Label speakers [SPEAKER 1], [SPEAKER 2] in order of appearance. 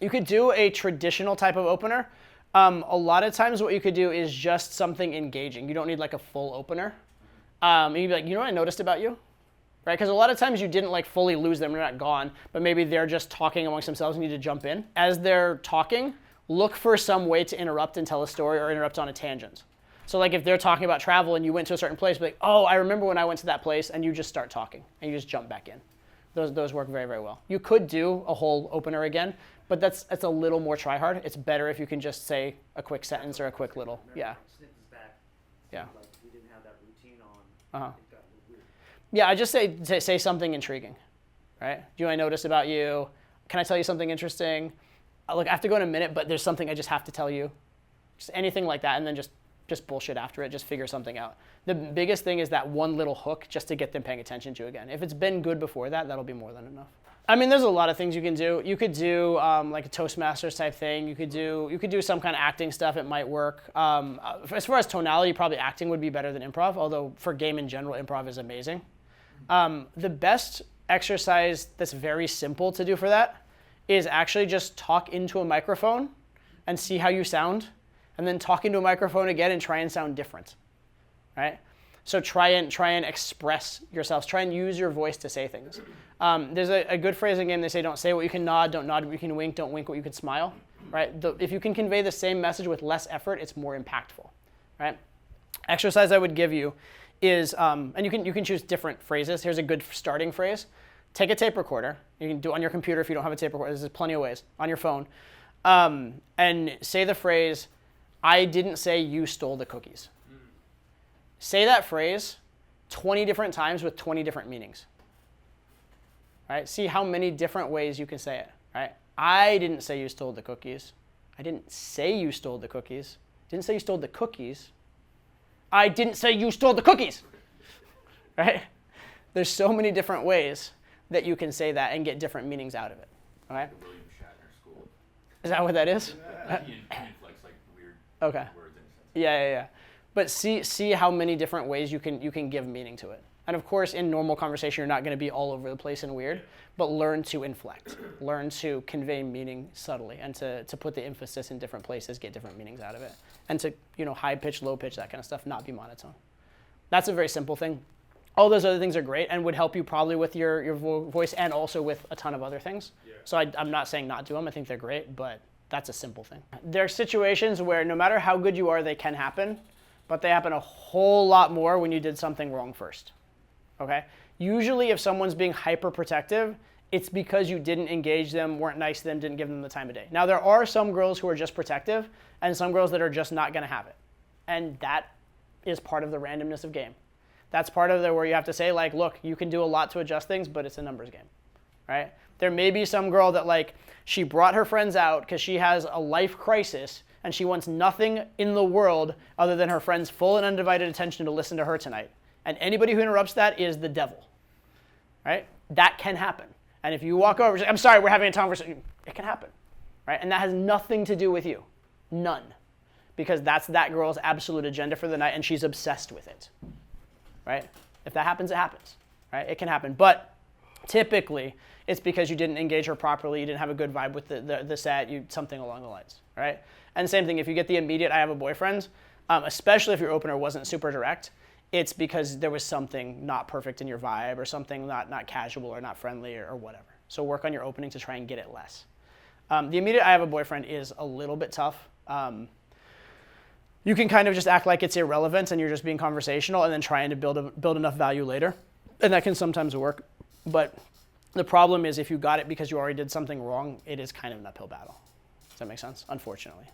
[SPEAKER 1] You could do a traditional type of opener. A lot of times what you could do is just something engaging. You don't need like a full opener. You'd be like, you know what I noticed about you? Right? Because a lot of times you didn't like fully lose them, they're not gone, but maybe they're just talking amongst themselves and you need to jump in. As they're talking, look for some way to interrupt and tell a story or interrupt on a tangent. So like if they're talking about travel and you went to a certain place, be like, oh, I remember when I went to that place, and you just start talking and you just jump back in. Those work very, very well. You could do a whole opener again, but that's a little more try hard. It's better if you can just say a quick sentence or a quick little, yeah.
[SPEAKER 2] Snippets back.
[SPEAKER 1] Yeah.
[SPEAKER 2] Like we didn't have that routine on.
[SPEAKER 1] Uh-huh.
[SPEAKER 2] It got a little weird.
[SPEAKER 1] Yeah, I just say something intriguing, right? Do I notice about you? Can I tell you something interesting? Look, I have to go in a minute, but there's something I just have to tell you. Just anything like that, and then just bullshit after it, just figure something out. The biggest thing is that one little hook just to get them paying attention to again. If it's been good before that, that'll be more than enough. I mean, there's a lot of things you can do. You could do like a Toastmasters type thing. You could do some kind of acting stuff. It might work. As far as tonality, probably acting would be better than improv, although for game in general, improv is amazing. The best exercise that's very simple to do for that is actually just talk into a microphone and see how you sound, and then talk into a microphone again and try and sound different, right? So try and express yourselves. Try and use your voice to say things. There's a good phrase in game. They say, don't say what you can nod, don't nod what you can wink, don't wink what you can smile, right? If you can convey the same message with less effort, it's more impactful, right? Exercise I would give you is, and you can choose different phrases. Here's a good starting phrase. Take a tape recorder. You can do it on your computer if you don't have a tape recorder. There's plenty of ways. On your phone. And say the phrase, I didn't say you stole the cookies. Say that phrase 20 different times with 20 different meanings. Right? See how many different ways you can say it. Right? I didn't say you stole the cookies. I didn't say you stole the cookies. Didn't say you stole the cookies. I didn't say you stole the cookies. Right? There's so many different ways that you can say that and get different meanings out of it. All right?
[SPEAKER 3] The William Shatner school.
[SPEAKER 1] Is that what that is?
[SPEAKER 3] He inflects like weird
[SPEAKER 1] Okay.
[SPEAKER 3] words and stuff.
[SPEAKER 1] Yeah. But see how many different ways you can give meaning to it. And of course, in normal conversation, you're not going to be all over the place and weird, but learn to inflect. Learn to convey meaning subtly and to put the emphasis in different places, get different meanings out of it. And to, high pitch, low pitch, that kind of stuff, not be monotone. That's a very simple thing. All those other things are great and would help you probably with your voice and also with a ton of other things. Yeah. So I'm not saying not do them. I think they're great, but that's a simple thing. There are situations where no matter how good you are, they can happen, but they happen a whole lot more when you did something wrong first. Okay? Usually if someone's being hyper protective, it's because you didn't engage them, weren't nice to them, didn't give them the time of day. Now there are some girls who are just protective and some girls that are just not going to have it. And that is part of the randomness of game. That's part of where you have to say, like, look, you can do a lot to adjust things, but it's a numbers game, right? There may be some girl that, like, she brought her friends out because she has a life crisis and she wants nothing in the world other than her friends' full and undivided attention to listen to her tonight. And anybody who interrupts that is the devil, right? That can happen. And if you walk over, I'm sorry, we're having a conversation, it can happen, right? And that has nothing to do with you, none, because that's that girl's absolute agenda for the night and she's obsessed with it. Right? If that happens, it happens. Right? It can happen. But typically, it's because you didn't engage her properly, you didn't have a good vibe with the set, something along the lines. Right? And same thing, if you get the immediate, I have a boyfriend, especially if your opener wasn't super direct, it's because there was something not perfect in your vibe or something not casual or not friendly or whatever. So work on your opening to try and get it less. The immediate, I have a boyfriend is a little bit tough. You can kind of just act like it's irrelevant and you're just being conversational and then trying to build enough value later. And that can sometimes work. But the problem is if you got it because you already did something wrong, it is kind of an uphill battle. Does that make sense? Unfortunately.